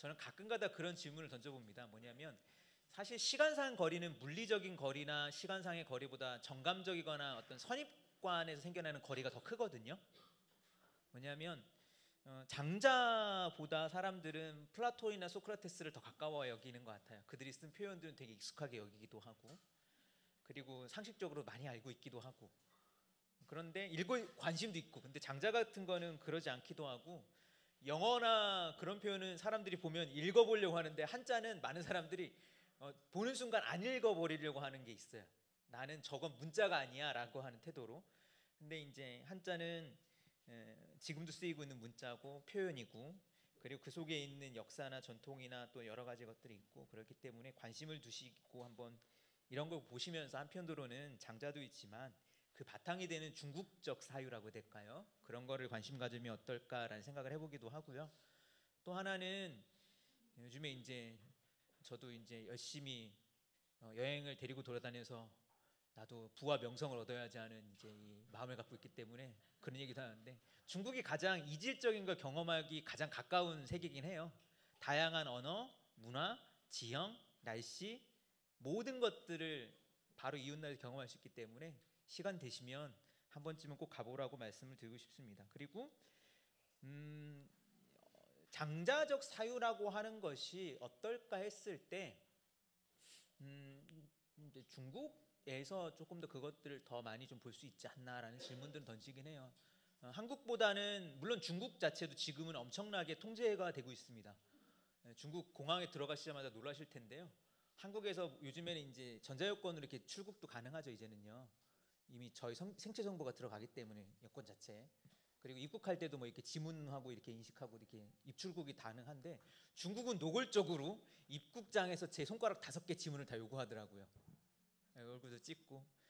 저는 가끔가다 그런 질문을 던져봅니다. 뭐냐면 사실 시간상 거리는 물리적인 거리나 시간상의 거리보다 정감적이거나 어떤 선입관에서 생겨나는 거리가 더 크거든요. 뭐냐면 장자보다 사람들은 플라톤이나 소크라테스를 더 가까워 여기는 것 같아요. 그들이 쓴 표현들은 되게 익숙하게 여기기도 하고, 그리고 상식적으로 많이 알고 있기도 하고. 그런데 읽고 관심도 있고. 근데 장자 같은 거는 그러지 않기도 하고, 영어나 그런 표현은 사람들이 보면 읽어보려고 하는데 한자는 많은 사람들이 보는 순간 안 읽어버리려고 하는 게 있어요. 나는 저건 문자가 아니야 라고 하는 태도로. 근데 이제 한자는 지금도 쓰이고 있는 문자고 표현이고, 그리고 그 속에 있는 역사나 전통이나 또 여러 가지 것들이 있고, 그렇기 때문에 관심을 두시고 한번 이런 걸 보시면서 한편으로는 장자도 있지만 그 바탕이 되는 중국적 사유라고 될까요? 그런 거를 관심 가지면 어떨까라는 생각을 해보기도 하고요. 또 하나는 요즘에 이제 저도 이제 열심히 여행을 데리고 돌아다녀서 나도 부와 명성을 얻어야지 하는 이제 이 마음을 갖고 있기 때문에 그런 얘기도 하는데, 중국이 가장 이질적인 걸 경험하기 가장 가까운 세계이긴 해요. 다양한 언어, 문화, 지형, 날씨 모든 것들을 바로 이웃나라에서 경험할 수 있기 때문에 시간 되시면 한 번쯤은 꼭 가보라고 말씀을 드리고 싶습니다. 그리고 장자적 사유라고 하는 것이 어떨까 했을 때 이제 중국에서 조금 더 그것들을 더 많이 좀 볼 수 있지 않나라는 질문들을 던지긴 해요. 한국보다는 물론 중국 자체도 지금은 엄청나게 통제가 되고 있습니다. 중국 공항에 들어가시자마자 놀라실 텐데요. 한국에서 요즘에는 이제 전자여권으로 이렇게 출국도 가능하죠. 이제는요. 이미 저희 생체 정보가 들어가기 때문에 여권 자체. 그리고 입국할 때도 뭐 이렇게 지문하고 이렇게 인식하고 이렇게 입출국이 가능한데, 중국은 노골적으로 입국장에서 제 손가락 5개 지문을 다 요구하더라고요. 얼굴도 찍고.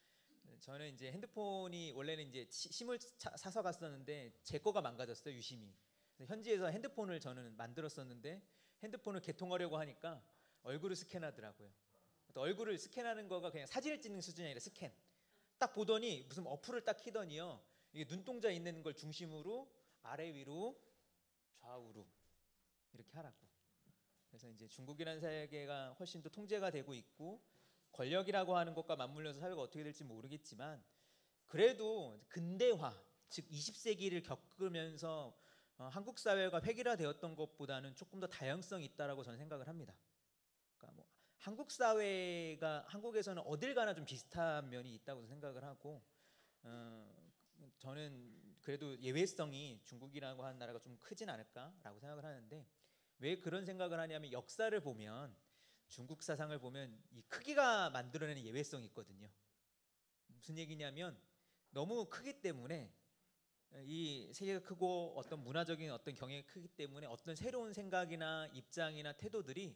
저는 이제 핸드폰이 원래는 이제 심을 사서 갔었는데 제 거가 망가졌어요, 유심히. 현지에서 핸드폰을 저는 만들었었는데 핸드폰을 개통하려고 하니까 얼굴을 스캔하더라고요. 얼굴을 스캔하는 거가 그냥 사진을 찍는 수준이 아니라 스캔. 딱 보더니 무슨 어플을 딱 키더니요, 이게 눈동자 있는 걸 중심으로 아래 위로 좌우로 이렇게 하라고. 그래서 이제 중국이라는 세계가 훨씬 더 통제가 되고 있고, 권력이라고 하는 것과 맞물려서 사회가 어떻게 될지 모르겠지만, 그래도 근대화, 즉 20세기를 겪으면서 한국 사회가 획일화되었던 것보다는 조금 더 다양성이 있다라고 저는 생각을 합니다. 그러니까 뭐 한국 사회가 한국에서는 어딜 가나 좀 비슷한 면이 있다고 생각을 하고, 저는 그래도 예외성이 중국이라고 하는 나라가 좀 크진 않을까라고 생각을 하는데, 왜 그런 생각을 하냐면 역사를 보면, 중국 사상을 보면 이 크기가 만들어내는 예외성이 있거든요. 무슨 얘기냐면 너무 크기 때문에, 이 세계가 크고 어떤 문화적인 어떤 경향이 크기 때문에 어떤 새로운 생각이나 입장이나 태도들이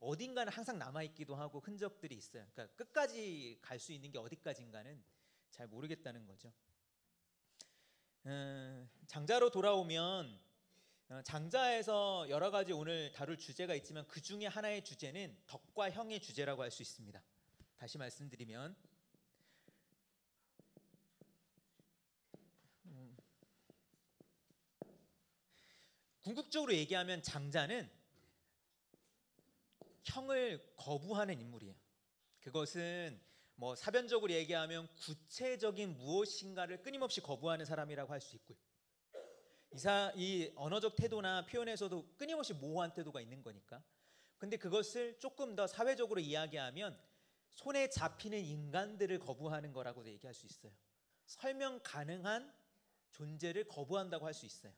어딘가는 항상 남아있기도 하고 흔적들이 있어요. 그러니까 끝까지 갈 수 있는 게 어디까지인가는 잘 모르겠다는 거죠. 장자로 돌아오면, 장자에서 여러 가지 오늘 다룰 주제가 있지만 그 중에 하나의 주제는 덕과 형의 주제라고 할 수 있습니다. 다시 말씀드리면, 궁극적으로 얘기하면 장자는 형을 거부하는 인물이에요. 그것은 뭐 사변적으로 얘기하면 구체적인 무엇인가를 끊임없이 거부하는 사람이라고 할 수 있고요. 이 언어적 태도나 표현에서도 끊임없이 모호한 태도가 있는 거니까. 근데 그것을 조금 더 사회적으로 이야기하면 손에 잡히는 인간들을 거부하는 거라고도 얘기할 수 있어요. 설명 가능한 존재를 거부한다고 할 수 있어요.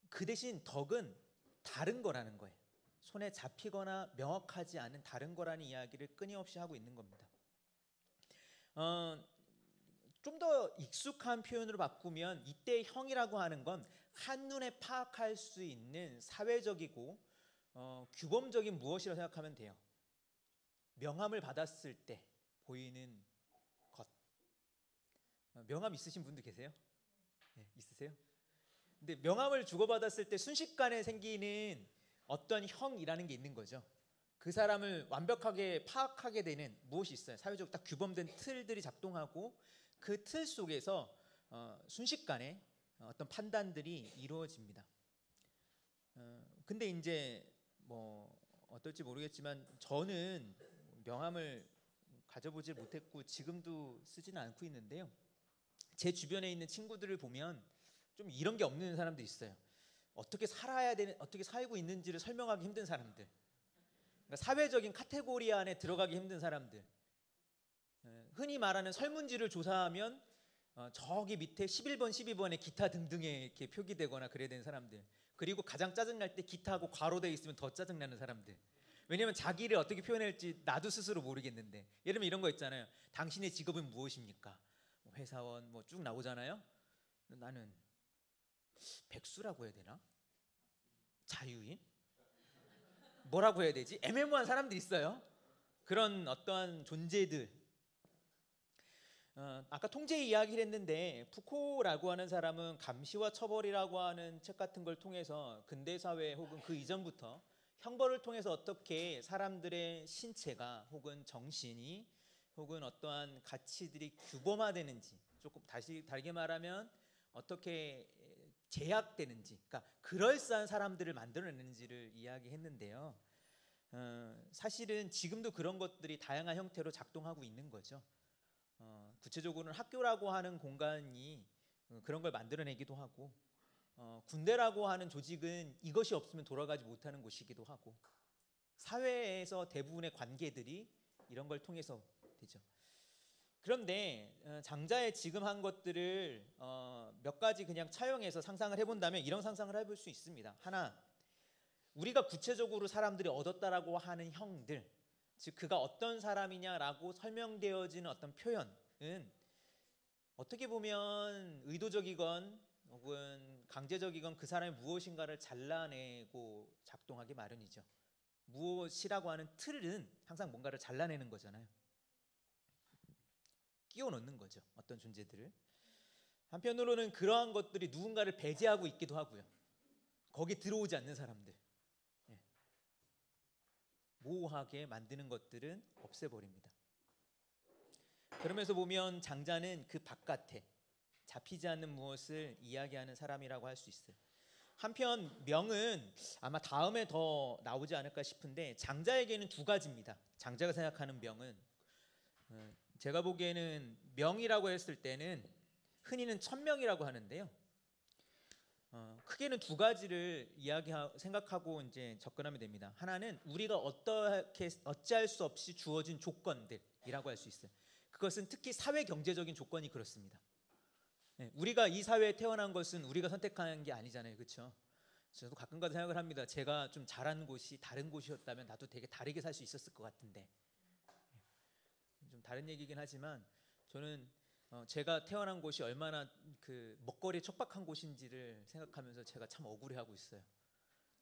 그 대신 덕은 다른 거라는 거예요. 손에 잡히거나 명확하지 않은 다른 거라는 이야기를 끊임없이 하고 있는 겁니다. 좀 더 익숙한 표현으로 바꾸면, 이때 형이라고 하는 건 한눈에 파악할 수 있는 사회적이고 규범적인 무엇이라고 생각하면 돼요. 명함을 받았을 때 보이는 것. 명함 있으신 분들 계세요? 네, 있으세요? 근데 명함을 주고받았을 때 순식간에 생기는 어떤 형이라는 게 있는 거죠. 그 사람을 완벽하게 파악하게 되는 무엇이 있어요. 사회적으로 딱 규범된 틀들이 작동하고, 그 틀 속에서 순식간에 어떤 판단들이 이루어집니다. 근데 이제 뭐 어떨지 모르겠지만 저는 명함을 가져보질 못했고 지금도 쓰지는 않고 있는데요. 제 주변에 있는 친구들을 보면 좀 이런 게 없는 사람도 있어요. 어떻게 살아야 되는, 어떻게 살고 있는지를 설명하기 힘든 사람들. 그러니까 사회적인 카테고리 안에 들어가기 힘든 사람들. 흔히 말하는 설문지를 조사하면 저기 밑에 11번, 12번에 기타 등등에 이렇게 표기되거나 그래야 되는 사람들. 그리고 가장 짜증날 때 기타하고 괄호되어 있으면 더 짜증나는 사람들. 왜냐면 자기를 어떻게 표현할지 나도 스스로 모르겠는데. 예를 들면 이런 거 있잖아요. 당신의 직업은 무엇입니까? 뭐 회사원 뭐 쭉 나오잖아요. 나는 백수라고 해야 되나? 자유인? 뭐라고 해야 되지? 애매모호한 사람들이 있어요. 그런 어떠한 존재들. 아까 통제 이야기를 했는데 푸코라고 하는 사람은 감시와 처벌이라고 하는 책 같은 걸 통해서 근대 사회 혹은 그 이전부터 형벌을 통해서 어떻게 사람들의 신체가 혹은 정신이 혹은 어떠한 가치들이 규범화되는지, 조금 다시 다르게 말하면 어떻게 제약되는지, 그러니까 그럴싸한 사람들을 만들어내는지를 이야기했는데요. 사실은 지금도 그런 것들이 다양한 형태로 작동하고 있는 거죠. 구체적으로는 학교라고 하는 공간이 그런 걸 만들어내기도 하고, 군대라고 하는 조직은 이것이 없으면 돌아가지 못하는 곳이기도 하고, 사회에서 대부분의 관계들이 이런 걸 통해서 되죠. 그런데 장자의 지금 한 것들을 몇 가지 그냥 차용해서 상상을 해본다면 이런 상상을 해볼 수 있습니다. 하나, 우리가 구체적으로 사람들이 얻었다라고 하는 형들, 즉 그가 어떤 사람이냐라고 설명되어지는 어떤 표현은 어떻게 보면 의도적이건 혹은 강제적이건 그 사람이 무엇인가를 잘라내고 작동하기 마련이죠. 무엇이라고 하는 틀은 항상 뭔가를 잘라내는 거잖아요. 끼워 넣는 거죠. 어떤 존재들을. 한편으로는 그러한 것들이 누군가를 배제하고 있기도 하고요. 거기 들어오지 않는 사람들. 모호하게 만드는 것들은 없애버립니다. 그러면서 보면 장자는 그 바깥에 잡히지 않는 무엇을 이야기하는 사람이라고 할 수 있어요. 한편 명은 아마 다음에 더 나오지 않을까 싶은데 장자에게는 두 가지입니다. 장자가 생각하는 명은 제가 보기에는 명이라고 했을 때는 흔히는 천명이라고 하는데요. 크게는 두 가지를 생각하고 이제 접근하면 됩니다. 하나는 우리가 어찌할 수 없이 주어진 조건들이라고 할 수 있어요. 그것은 특히 사회 경제적인 조건이 그렇습니다. 우리가 이 사회에 태어난 것은 우리가 선택한 게 아니잖아요, 그렇죠? 저도 가끔가다 생각을 합니다. 제가 좀 잘하는 곳이 다른 곳이었다면 나도 되게 다르게 살 수 있었을 것 같은데. 좀 다른 얘기긴 하지만 저는 제가 태어난 곳이 얼마나 그 먹거리에 척박한 곳인지를 생각하면서 제가 참 억울해하고 있어요.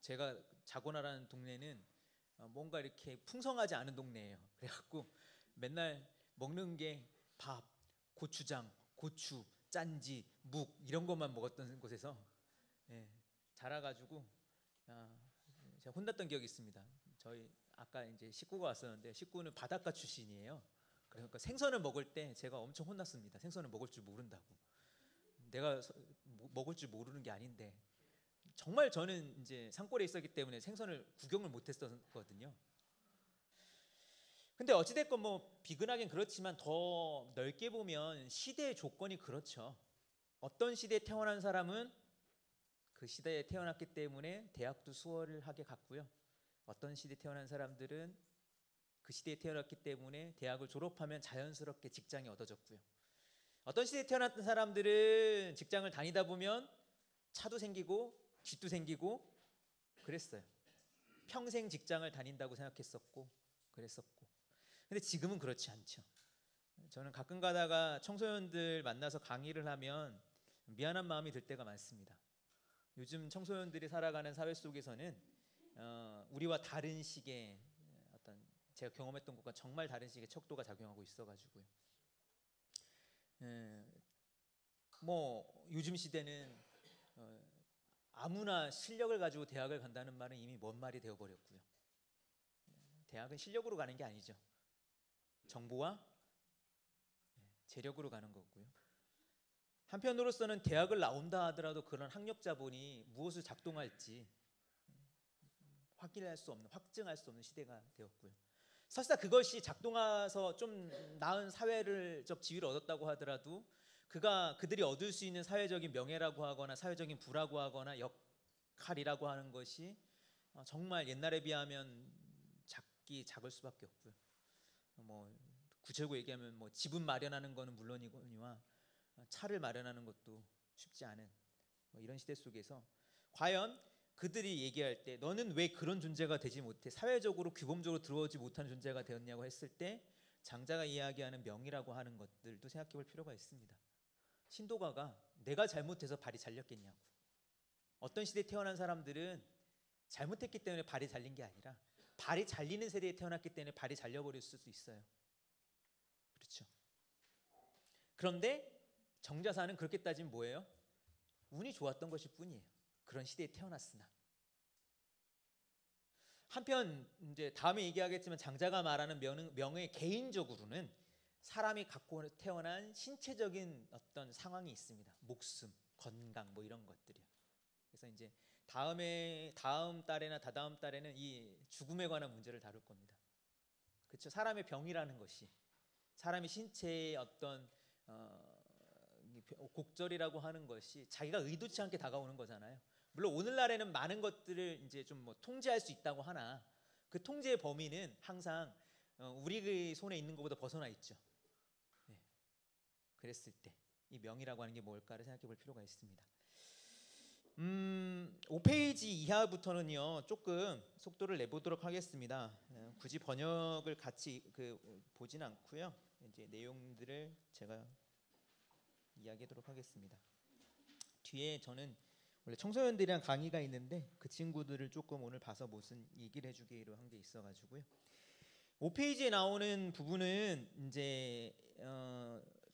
제가 자고나라는 동네는 뭔가 이렇게 풍성하지 않은 동네예요. 그래갖고 맨날 먹는 게 밥, 고추장, 고추, 짠지, 묵 이런 것만 먹었던 곳에서 자라가지고 제가 혼났던 기억이 있습니다. 저희 아까 이제 식구가 왔었는데 식구는 바닷가 출신이에요. 그러니까 생선을 먹을 때 제가 엄청 혼났습니다. 생선을 먹을 줄 모른다고. 내가 먹을 줄 모르는 게 아닌데 정말 저는 이제 산골에 있었기 때문에 생선을 구경을 못했었거든요. 근데 어찌됐건 뭐 비근하긴 그렇지만 더 넓게 보면 시대의 조건이 그렇죠. 어떤 시대에 태어난 사람은 그 시대에 태어났기 때문에 대학도 수월하게 갔고요. 어떤 시대에 태어난 사람들은 그 시대에 태어났기 때문에 대학을 졸업하면 자연스럽게 직장이 얻어졌고요. 어떤 시대에 태어났던 사람들은 직장을 다니다 보면 차도 생기고 집도 생기고 그랬어요. 평생 직장을 다닌다고 생각했었고 그랬었고. 근데 지금은 그렇지 않죠. 저는 가끔 가다가 청소년들 만나서 강의를 하면 미안한 마음이 들 때가 많습니다. 요즘 청소년들이 살아가는 사회 속에서는 우리와 다른 식의 어떤 제가 경험했던 것과 정말 다른 식의 척도가 작용하고 있어가지고요. 뭐 요즘 시대는 아무나 실력을 가지고 대학을 간다는 말은 이미 먼 말이 되어버렸고요. 대학은 실력으로 가는 게 아니죠. 정보와 재력으로 가는 거고요. 한편으로서는 대학을 나온다 하더라도 그런 학력 자본이 무엇을 작동할지 확인할 수 없는, 확증할 수 없는 시대가 되었고요. 설사 그것이 작동해서 좀 나은 사회적 지위를 얻었다고 하더라도 그들이 얻을 수 있는 사회적인 명예라고 하거나 사회적인 부라고 하거나 역할이라고 하는 것이 정말 옛날에 비하면 작을 수밖에 없고요. 뭐 구체적으로 얘기하면 뭐 집은 마련하는 것은 물론이거니와 차를 마련하는 것도 쉽지 않은 이런 시대 속에서 과연 그들이 얘기할 때 너는 왜 그런 존재가 되지 못해, 사회적으로 규범적으로 들어오지 못한 존재가 되었냐고 했을 때 장자가 이야기하는 명이라고 하는 것들도 생각해 볼 필요가 있습니다. 신도가가 내가 잘못해서 발이 잘렸겠냐고. 어떤 시대에 태어난 사람들은 잘못했기 때문에 발이 잘린 게 아니라 발이 잘리는 세대에 태어났기 때문에 발이 잘려버릴 수도 있어요. 그렇죠. 그런데 정자사는 그렇게 따지면 뭐예요? 운이 좋았던 것일 뿐이에요. 그런 시대에 태어났으나. 한편 이제 다음에 얘기하겠지만 장자가 말하는 명의 개인적으로는 사람이 갖고 태어난 신체적인 어떤 상황이 있습니다. 목숨, 건강 뭐 이런 것들이요. 그래서 이제 다음 달에나 다다음 달에는 이 죽음에 관한 문제를 다룰 겁니다. 그렇죠. 사람의 병이라는 것이 사람의 신체의 어떤 곡절이라고 하는 것이 자기가 의도치 않게 다가오는 거잖아요. 물론 오늘날에는 많은 것들을 이제 좀 뭐 통제할 수 있다고 하나 그 통제의 범위는 항상 우리 손에 있는 것보다 벗어나 있죠. 네. 그랬을 때 이 명이라고 하는 게 뭘까를 생각해 볼 필요가 있습니다. 5페이지 이하부터는요 조금 속도를 내보도록 하겠습니다. 굳이 번역을 같이 보진 않고요. 이제 내용들을 제가 이야기하도록 하겠습니다. 뒤에 저는 원래 청소년들이랑 강의가 있는데 그 친구들을 조금 오늘 봐서 무슨 얘기를 해주기로 한 게 있어가지고요. 5페이지에 나오는 부분은 이제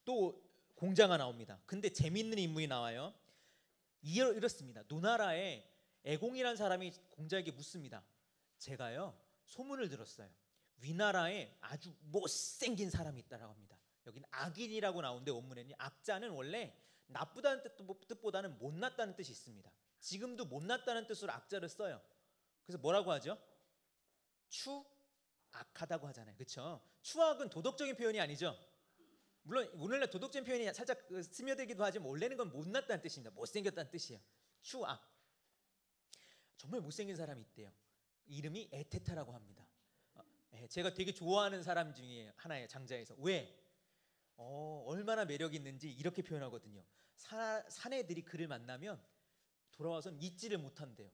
또 공자가 나옵니다. 근데 재밌는 인물이 나와요. 이렇습니다. 노나라에 애공이라는 사람이 공자에게 묻습니다. 제가요 소문을 들었어요. 위나라에 아주 못생긴 사람이 있다라고 합니다. 여기는 악인이라고 나오는데 원문에는 악자는 원래 나쁘다는 뜻보다는 못났다는 뜻이 있습니다. 지금도 못났다는 뜻으로 악자를 써요. 그래서 뭐라고 하죠? 추악하다고 하잖아요. 그렇죠? 추악은 도덕적인 표현이 아니죠. 물론 오늘날 도덕적인 표현이 살짝 스며들기도 하지만 원래는 건 못났다는 뜻입니다. 못생겼다는 뜻이에요. 추악. 정말 못생긴 사람이 있대요. 이름이 에테타라고 합니다. 제가 되게 좋아하는 사람 중에 하나예요. 장자에서. 왜? 얼마나 매력 있는지 이렇게 표현하거든요. 사내들이 그를 만나면 돌아와서는 잊지를 못한대요.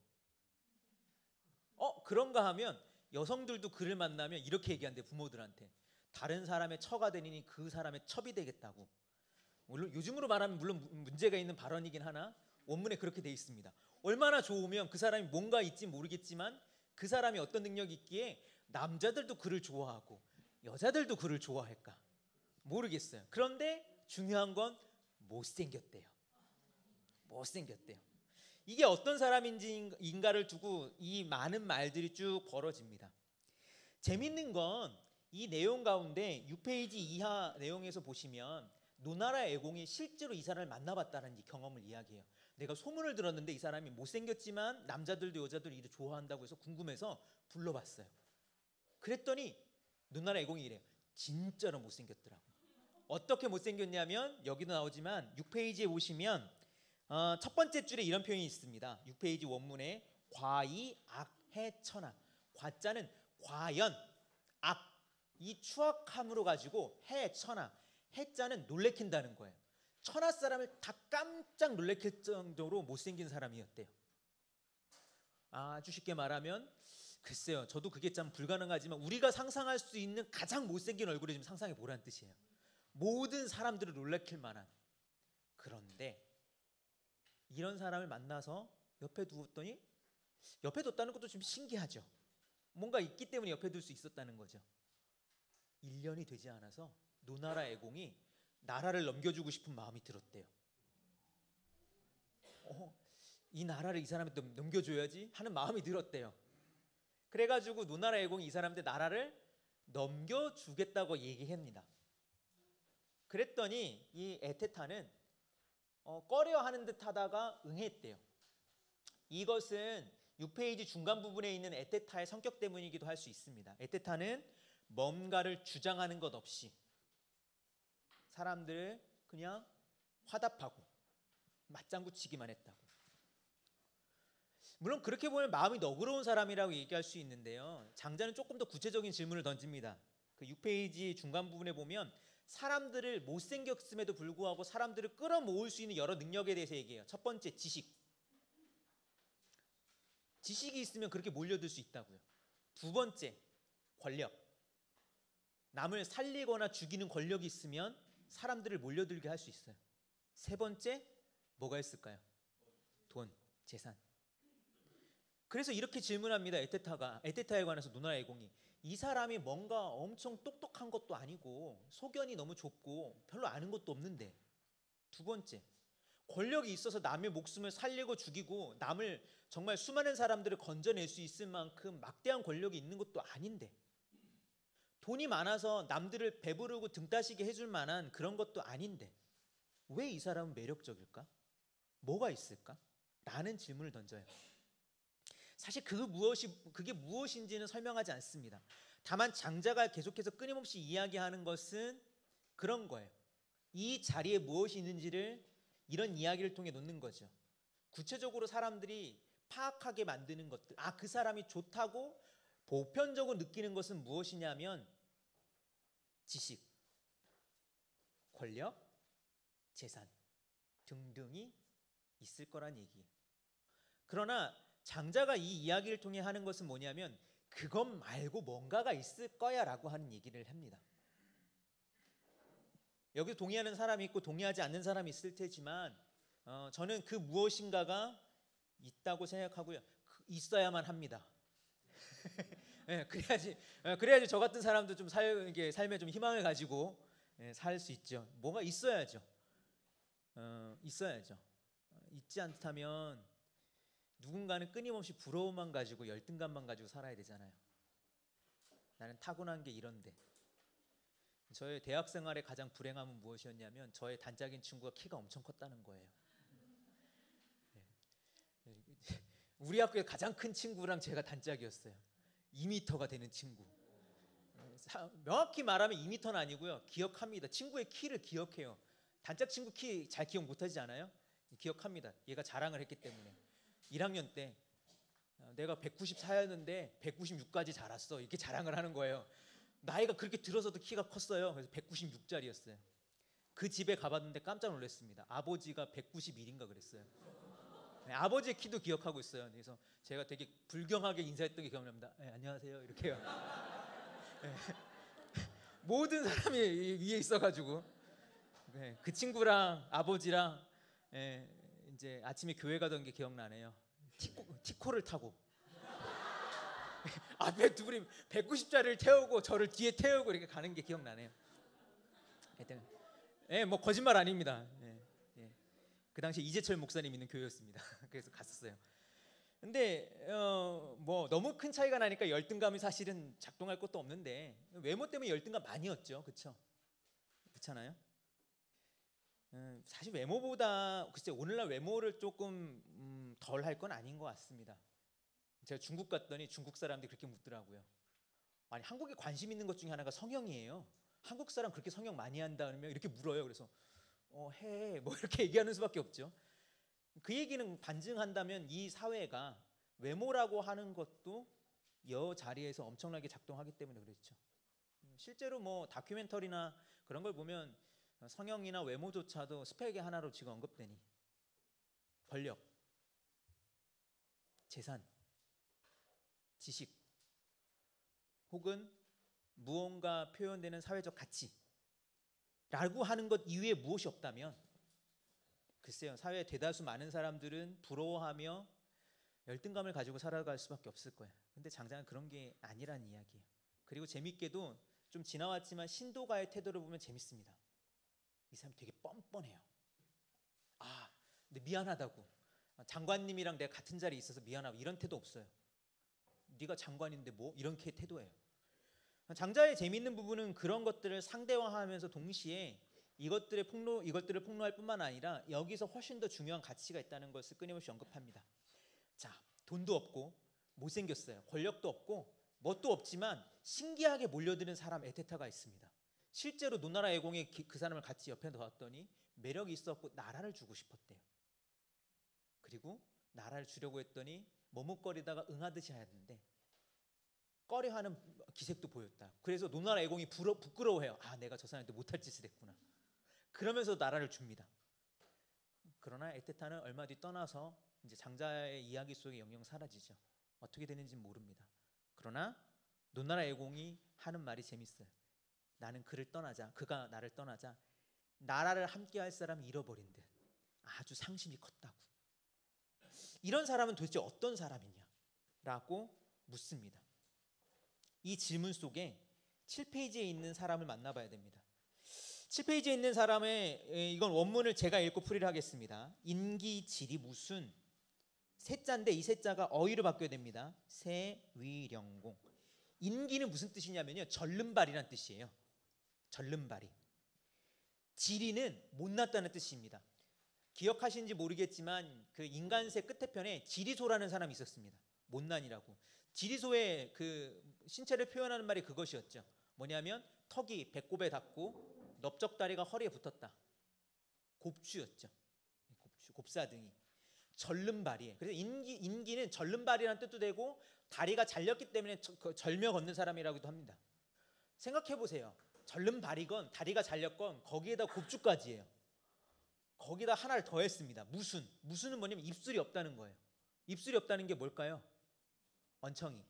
그런가 하면 여성들도 그를 만나면 이렇게 얘기한대요. 부모들한테. 다른 사람의 처가 되니 그 사람의 첩이 되겠다고. 물론 요즘으로 말하면 물론 문제가 있는 발언이긴 하나 원문에 그렇게 돼 있습니다. 얼마나 좋으면 그 사람이 뭔가 있지 모르겠지만 그 사람이 어떤 능력이 있기에 남자들도 그를 좋아하고 여자들도 그를 좋아할까 모르겠어요. 그런데 중요한 건 못생겼대요. 못생겼대요. 이게 어떤 사람인가를 두고 이 많은 말들이 쭉 벌어집니다. 재밌는 건 이 내용 가운데 6페이지 이하 내용에서 보시면 노나라 애공이 실제로 이 사람을 만나봤다는 경험을 이야기해요. 내가 소문을 들었는데 이 사람이 못생겼지만 남자들도 여자들도 이를 좋아한다고 해서 궁금해서 불러봤어요. 그랬더니 노나라 애공이 이래요. 진짜로 못생겼더라고. 어떻게 못생겼냐면 여기도 나오지만 6페이지에 보시면 첫 번째 줄에 이런 표현이 있습니다. 6페이지 원문에 과이 악해 천하. 과자는 과연 악 이 추악함으로 가지고 해 천하. 해자는 놀래킨다는 거예요. 천하 사람을 다 깜짝 놀래킬 정도로 못생긴 사람이었대요. 아주 쉽게 말하면 글쎄요. 저도 그게 참 불가능하지만 우리가 상상할 수 있는 가장 못생긴 얼굴을 좀 상상해 보라는 뜻이에요. 모든 사람들을 놀래킬 만한. 그런데 이런 사람을 만나서 옆에 두었더니 옆에 뒀다는 것도 좀 신기하죠. 뭔가 있기 때문에 옆에 둘 수 있었다는 거죠. 1년이 되지 않아서 노나라 애공이 나라를 넘겨주고 싶은 마음이 들었대요. 이 나라를 이 사람한테 넘겨줘야지 하는 마음이 들었대요. 그래가지고 노나라 애공이 이 사람한테 나라를 넘겨주겠다고 얘기합니다. 그랬더니 이 에테타는 꺼려하는 듯 하다가 응했대요. 이것은 6페이지 중간 부분에 있는 에테타의 성격 때문이기도 할 수 있습니다. 에테타는 뭔가를 주장하는 것 없이 사람들을 그냥 화답하고 맞장구 치기만 했다고. 물론 그렇게 보면 마음이 너그러운 사람이라고 얘기할 수 있는데요. 장자는 조금 더 구체적인 질문을 던집니다. 그 6페이지 중간 부분에 보면 사람들을 못생겼음에도 불구하고 사람들을 끌어모을 수 있는 여러 능력에 대해서 얘기해요. 첫 번째, 지식. 지식이 있으면 그렇게 몰려들 수 있다고요. 두 번째, 권력. 남을 살리거나 죽이는 권력이 있으면 사람들을 몰려들게 할 수 있어요. 세 번째, 뭐가 있을까요? 돈, 재산. 그래서 이렇게 질문합니다. 에테타에 관해서 누나 애공이. 이 사람이 뭔가 엄청 똑똑한 것도 아니고 소견이 너무 좁고 별로 아는 것도 없는데. 두 번째, 권력이 있어서 남의 목숨을 살리고 죽이고 남을 정말 수많은 사람들을 건져낼 수 있을 만큼 막대한 권력이 있는 것도 아닌데. 돈이 많아서 남들을 배부르고 등 따시게 해줄 만한 그런 것도 아닌데 왜 이 사람은 매력적일까? 뭐가 있을까? 라는 질문을 던져요. 사실 그게 무엇인지는 설명하지 않습니다. 다만 장자가 계속해서 끊임없이 이야기하는 것은 그런 거예요. 이 자리에 무엇이 있는지를 이런 이야기를 통해 놓는 거죠. 구체적으로 사람들이 파악하게 만드는 것들. 그 사람이 좋다고 보편적으로 느끼는 것은 무엇이냐면 지식, 권력, 재산 등등이 있을 거란 얘기예요. 그러나 장자가 이 이야기를 통해 하는 것은 뭐냐면 그것 말고 뭔가가 있을 거야 라고 하는 얘기를 합니다. 여기서 동의하는 사람이 있고 동의하지 않는 사람이 있을 테지만 저는 그 무엇인가가 있다고 생각하고요. 있어야만 합니다. 네, 그래야지 저 같은 사람도 좀 삶에 좀 희망을 가지고 살 수 있죠. 뭐가 있어야죠. 있어야죠. 있지 않다면 누군가는 끊임없이 부러움만 가지고 열등감만 가지고 살아야 되잖아요. 나는 타고난 게 이런데. 저의 대학 생활의 가장 불행함은 무엇이었냐면 저의 단짝인 친구가 키가 엄청 컸다는 거예요. 우리 학교의 가장 큰 친구랑 제가 단짝이었어요. 2m가 되는 친구. 명확히 말하면 2m는 아니고요. 기억합니다. 친구의 키를 기억해요. 단짝 친구 키 잘 기억 못하지 않아요? 기억합니다. 얘가 자랑을 했기 때문에. 1학년 때 내가 194였는데 196까지 자랐어. 이렇게 자랑을 하는 거예요. 나이가 그렇게 들어서도 키가 컸어요. 그래서 196짜리였어요. 그 집에 가봤는데 깜짝 놀랐습니다. 아버지가 191인가 그랬어요. 네, 아버지의 키도 기억하고 있어요. 그래서 제가 되게 불경하게 인사했던 게 기억납니다. 네, 안녕하세요 이렇게요. 네. 모든 사람이 위에 있어가지고 그 친구랑 아버지랑 이제 아침에 교회 가던 게 기억나네요. 티코를 타고 앞에 두 분이 190짜리를 태우고 저를 뒤에 태우고 이렇게 가는 게 기억나네요. 하여튼 뭐 거짓말 아닙니다. 그 당시 이재철 목사님 있는 교회였습니다. 그래서 갔었어요. 근데 뭐 너무 큰 차이가 나니까 열등감이 사실은 작동할 것도 없는데 외모 때문에 열등감 많이었죠. 그렇죠? 그렇잖아요. 사실 외모보다 글쎄 오늘날 외모를 조금 덜 할 건 아닌 것 같습니다. 제가 중국 갔더니 중국 사람들이 그렇게 묻더라고요. 아니 한국에 관심 있는 것 중에 하나가 성형이에요. 한국 사람 그렇게 성형 많이 한다면 이렇게 물어요. 그래서 해 뭐 이렇게 얘기하는 수밖에 없죠. 그 얘기는 반증한다면 이 사회가 외모라고 하는 것도 여 자리에서 엄청나게 작동하기 때문에 그렇죠. 실제로 뭐 다큐멘터리나 그런 걸 보면 성형이나 외모조차도 스펙의 하나로 지금 언급되니 권력, 재산, 지식 혹은 무언가 표현되는 사회적 가치라고 하는 것 이외에 무엇이 없다면 글쎄요, 사회의 대다수 많은 사람들은 부러워하며 열등감을 가지고 살아갈 수밖에 없을 거예요. 근데 장자는 그런 게 아니란 이야기예요. 그리고 재밌게도 좀 지나왔지만 신도가의 태도를 보면 재밌습니다. 이 사람 되게 뻔뻔해요. 근데 미안하다고. 장관님이랑 내가 같은 자리에 있어서 미안하고 이런 태도 없어요. 네가 장관인데 뭐 이렇게 태도예요. 장자의 재미있는 부분은 그런 것들을 상대화하면서 동시에 이것들을 폭로할 뿐만 아니라 여기서 훨씬 더 중요한 가치가 있다는 것을 끊임없이 언급합니다. 자, 돈도 없고 못생겼어요. 권력도 없고 뭣도 없지만 신기하게 몰려드는 사람 에테타가 있습니다. 실제로 노나라 애공이 그 사람을 같이 옆에 뒀더니 매력이 있었고 나라를 주고 싶었대요. 그리고 나라를 주려고 했더니 머뭇거리다가 응하듯이 하였는데 꺼려하는 기색도 보였다. 그래서 노나라 애공이 부끄러워해요. 아, 내가 저 사람한테 못할 짓을 했구나. 그러면서 나라를 줍니다. 그러나 에테타는 얼마 뒤 떠나서 이제 장자의 이야기 속에 영영 사라지죠. 어떻게 되는지는 모릅니다. 그러나 노나라 애공이 하는 말이 재밌어요. 나는 그를 떠나자, 그가 나를 떠나자 나라를 함께할 사람을 잃어버린 듯 아주 상심이 컸다고. 이런 사람은 도대체 어떤 사람이냐라고 묻습니다. 이 질문 속에 7페이지에 있는 사람을 만나봐야 됩니다. 7페이지에 있는 사람의 이건 원문을 제가 읽고 풀이를 하겠습니다. 인기질이 무슨 세자인데 이 세자가 어휘로 바뀌어야 됩니다. 세위령공. 인기는 무슨 뜻이냐면요, 절름발이란 뜻이에요. 절름발이. 지리는 못났다는 뜻입니다. 기억하시는지 모르겠지만 그 인간세 끝에 편에 지리소라는 사람이 있었습니다. 못난이라고. 지리소의 그 신체를 표현하는 말이 그것이었죠. 뭐냐면 턱이 배꼽에 닿고 넓적다리가 허리에 붙었다. 곱추였죠. 곱사등이. 절름발이에요. 그래서 인기는 절름발이라는 뜻도 되고 다리가 잘렸기 때문에 절며 걷는 사람이라고도 합니다. 생각해 보세요. 절름발이건 다리가 잘렸건 거기에다 곱추까지예요. 거기다 하나를 더했습니다. 무순은 뭐냐면 입술이 없다는 거예요. 입술이 없다는 게 뭘까요? 얹청이.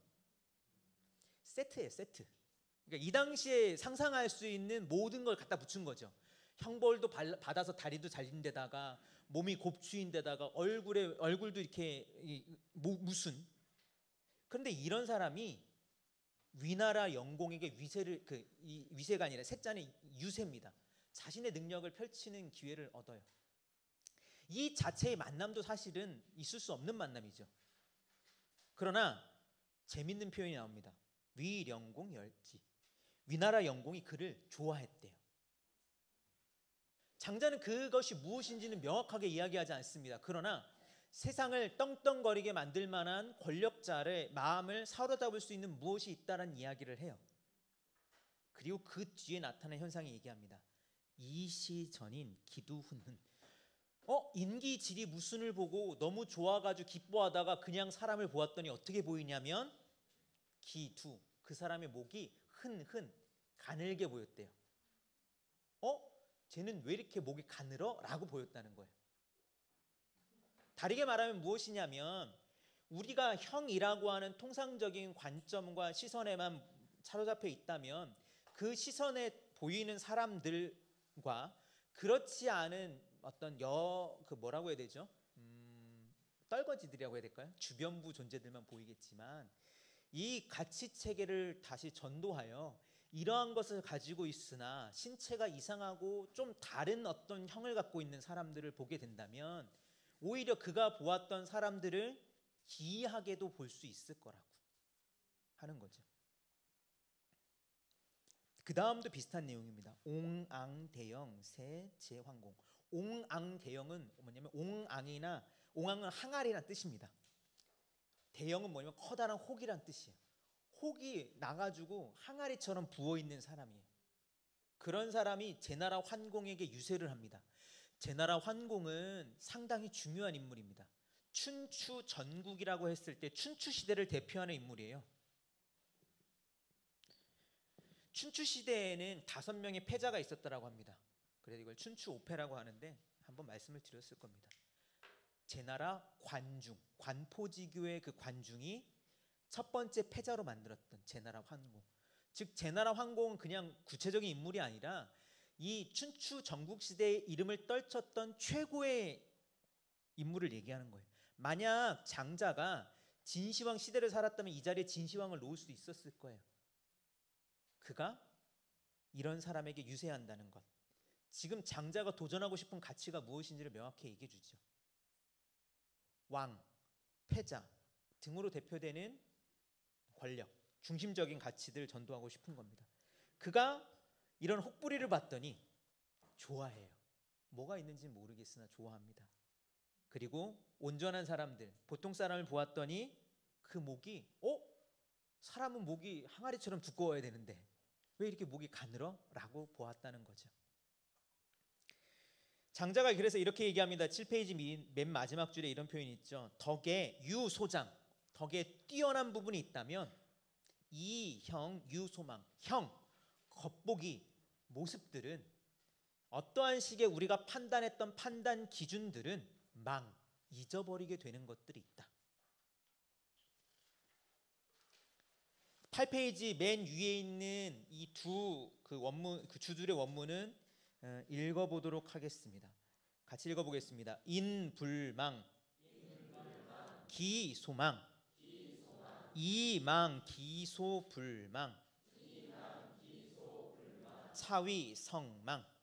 세트예요, 세트. 그러니까 이 당시에 상상할 수 있는 모든 걸 갖다 붙인 거죠. 형벌도 받아서 다리도 잘린 데다가 몸이 곱추인 데다가 얼굴도 이렇게 무순. 그런데 이런 사람이 위나라 영공에게 위세가 아니라 세자는 유세입니다. 자신의 능력을 펼치는 기회를 얻어요. 이 자체의 만남도 사실은 있을 수 없는 만남이죠. 그러나 재밌는 표현이 나옵니다. 위령공 열지. 위나라 영공이 그를 좋아했대요. 장자는 그것이 무엇인지는 명확하게 이야기하지 않습니다. 그러나 세상을 떵떵거리게 만들 만한 권력자의 마음을 사로잡을 수 있는 무엇이 있다는 이야기를 해요. 그리고 그 뒤에 나타난 현상이 얘기합니다. 이시전인 기두훈은 인기질이 무순을 보고 너무 좋아가지고 기뻐하다가 그냥 사람을 보았더니 어떻게 보이냐면 기두, 그 사람의 목이 흔흔 가늘게 보였대요. 쟤는 왜 이렇게 목이 가늘어? 라고 보였다는 거예요. 다르게 말하면 무엇이냐면 우리가 형이라고 하는 통상적인 관점과 시선에만 사로잡혀 있다면 그 시선에 보이는 사람들과 그렇지 않은 어떤 뭐라고 해야 되죠? 떨거지들이라고 해야 될까요? 주변부 존재들만 보이겠지만 이 가치 체계를 다시 전도하여 이러한 것을 가지고 있으나 신체가 이상하고 좀 다른 어떤 형을 갖고 있는 사람들을 보게 된다면 오히려 그가 보았던 사람들을 기이하게도 볼 수 있을 거라고 하는 거죠. 그 다음도 비슷한 내용입니다. 옹앙대영 세제환공. 옹앙대영은 뭐냐면 옹앙은 항아리란 뜻입니다. 대영은 뭐냐면 커다란 혹이란 뜻이에요. 혹이 나가지고 항아리처럼 부어있는 사람이에요. 그런 사람이 제나라 환공에게 유세를 합니다. 제나라 환공은 상당히 중요한 인물입니다. 춘추 전국이라고 했을 때 춘추 시대를 대표하는 인물이에요. 춘추 시대에는 5명의 패자가 있었다라고 합니다. 그래서 이걸 춘추 오패라고 하는데 한번 말씀을 드렸을 겁니다. 제나라 관중, 관포지교의 그 관중이 첫 번째 패자로 만들었던 제나라 환공. 즉 제나라 환공은 그냥 구체적인 인물이 아니라 이 춘추 전국 시대의 이름을 떨쳤던 최고의 인물을 얘기하는 거예요. 만약 장자가 진시황 시대를 살았다면 이 자리에 진시황을 놓을 수도 있었을 거예요. 그가 이런 사람에게 유세한다는 것. 지금 장자가 도전하고 싶은 가치가 무엇인지를 명확히 얘기해 주죠. 왕, 패자 등으로 대표되는 권력, 중심적인 가치들을 전도하고 싶은 겁니다. 그가 이런 혹부리를 봤더니 좋아해요. 뭐가 있는지 모르겠으나 좋아합니다. 그리고 온전한 사람들, 보통 사람을 보았더니 그 목이 사람은 목이 항아리처럼 두꺼워야 되는데 왜 이렇게 목이 가늘어? 라고 보았다는 거죠. 장자가 그래서 이렇게 얘기합니다. 7페이지 맨 마지막 줄에 이런 표현이 있죠. 덕에 유소장, 덕에 뛰어난 부분이 있다면 이형 유소망, 형, 겉보기, 모습들은 어떠한 식의 우리가 판단했던 판단 기준들은 잊어버리게 되는 것들이 있다. 8페이지 맨 위에 있는 이 그 원문, 그 주줄의 원문은 읽어보도록 하겠습니다. 같이 읽어보겠습니다. 인불망, 기소망, 이망기소불망, 차위성망.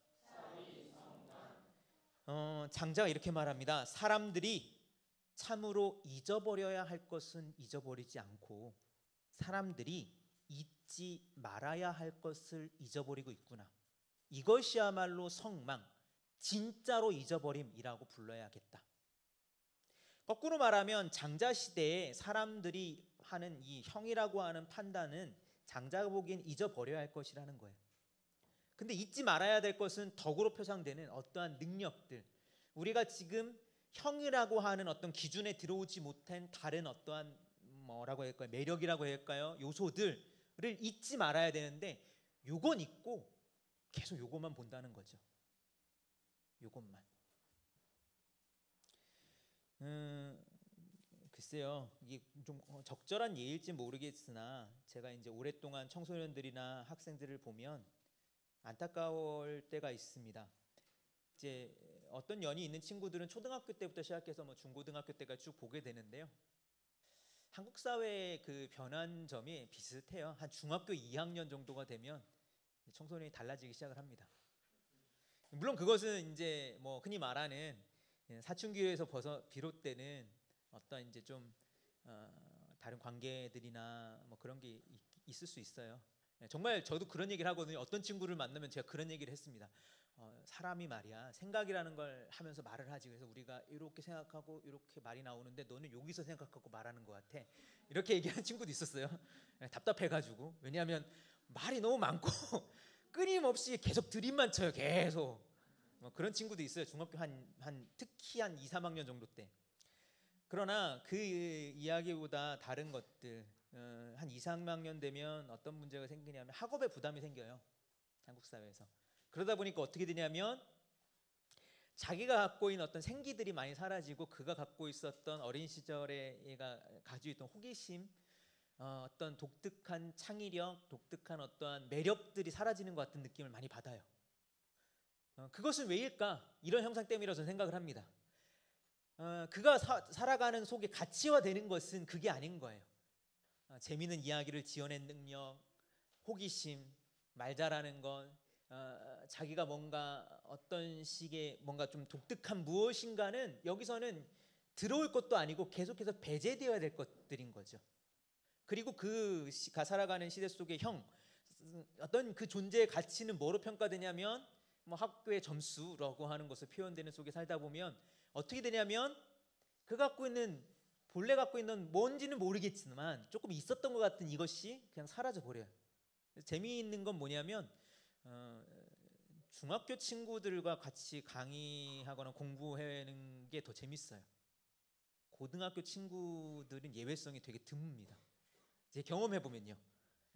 장자가 이렇게 말합니다. 사람들이 참으로 잊어버려야 할 것은 잊어버리지 않고 사람들이 잊지 말아야 할 것을 잊어버리고 있구나. 이것이야말로 성망, 진짜로 잊어버림이라고 불러야겠다. 거꾸로 말하면 장자 시대에 사람들이 하는 이 형이라고 하는 판단은 장자가 보기엔 잊어버려야 할 것이라는 거예요. 근데 잊지 말아야 될 것은 덕으로 표상되는 어떠한 능력들, 우리가 지금 형이라고 하는 어떤 기준에 들어오지 못한 다른 어떠한 뭐라고 할까요? 매력이라고 할까요? 요소들을 잊지 말아야 되는데 요건 잊고 계속 요것만 본다는 거죠. 요것만. 글쎄요, 이게 좀 적절한 예일지 모르겠으나 제가 이제 오랫동안 청소년들이나 학생들을 보면 안타까울 때가 있습니다. 이제 어떤 연이 있는 친구들은 초등학교 때부터 시작해서 뭐 중고등학교 때까지 쭉 보게 되는데요. 한국 사회의 그 변한 점이 비슷해요. 한 중학교 2학년 정도가 되면 청소년이 달라지기 시작을 합니다. 물론 그것은 이제 뭐 흔히 말하는 사춘기에서 비롯되는 어떤 이제 좀 다른 관계들이나 뭐 그런 게 있을 수 있어요. 정말 저도 그런 얘기를 하거든요. 어떤 친구를 만나면 제가 그런 얘기를 했습니다. 사람이 말이야 생각이라는 걸 하면서 말을 하지. 그래서 우리가 이렇게 생각하고 이렇게 말이 나오는데 너는 여기서 생각하고 말하는 것 같아. 이렇게 얘기하는 친구도 있었어요. 답답해가지고. 왜냐하면 말이 너무 많고 끊임없이 계속 드립만 쳐요. 계속. 그런 친구도 있어요. 중학교 특히 한 2, 3학년 정도 때. 그러나 그 이야기보다 다른 것들, 한 2, 3학년 되면 어떤 문제가 생기냐면 학업에 부담이 생겨요. 한국 사회에서. 그러다 보니까 어떻게 되냐면 자기가 갖고 있는 어떤 생기들이 많이 사라지고 그가 갖고 있었던 어린 시절에 얘가 가지고 있던 호기심, 어떤 독특한 창의력, 독특한 어떠한 매력들이 사라지는 것 같은 느낌을 많이 받아요. 그것은 왜일까? 이런 현상 때문이라고 저는 생각을 합니다. 그가 살아가는 속에 가치화되는 것은 그게 아닌 거예요. 재미있는 이야기를 지어낸 능력, 호기심, 말 잘하는 것, 자기가 뭔가 어떤 식의 뭔가 좀 독특한 무엇인가는 여기서는 들어올 것도 아니고 계속해서 배제되어야 될 것들인 거죠. 그리고 그가 살아가는 시대 속의 어떤 그 존재의 가치는 뭐로 평가되냐면 뭐 학교의 점수라고 하는 것을 표현되는 속에 살다 보면 어떻게 되냐면 본래 갖고 있는 뭔지는 모르겠지만 조금 있었던 것 같은 이것이 그냥 사라져 버려요. 재미있는 건 뭐냐면 중학교 친구들과 같이 강의하거나 공부하는 게 더 재밌어요. 고등학교 친구들은 예외성이 되게 드뭅니다. 제 경험해 보면요.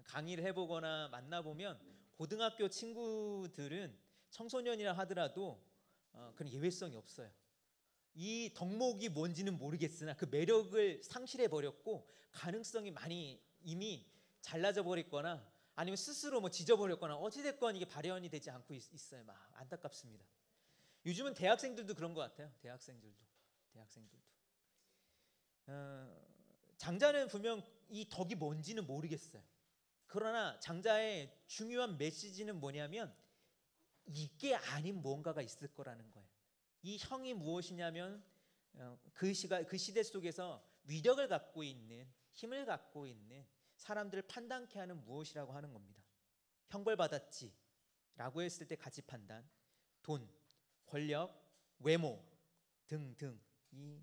강의를 해보거나 만나보면 고등학교 친구들은 청소년이라 하더라도 그런 예외성이 없어요. 이 덕목이 뭔지는 모르겠으나 그 매력을 상실해 버렸고 가능성이 많이 이미 잘라져 버렸거나 아니면 스스로 뭐 지져버렸거나 어찌됐건 이게 발현이 되지 않고 있어요. 막 안타깝습니다. 요즘은 대학생들도 그런 것 같아요. 대학생들도. 장자는 분명 이 덕이 뭔지는 모르겠어요. 그러나 장자의 중요한 메시지는 뭐냐면 이게 아닌 뭔가가 있을 거라는 거예요. 이 형이 무엇이냐면 그 시대 속에서 위력을 갖고 있는, 힘을 갖고 있는 사람들을 판단케 하는 무엇이라고 하는 겁니다. 형벌받았지 라고 했을 때 가치 판단, 돈, 권력, 외모 등등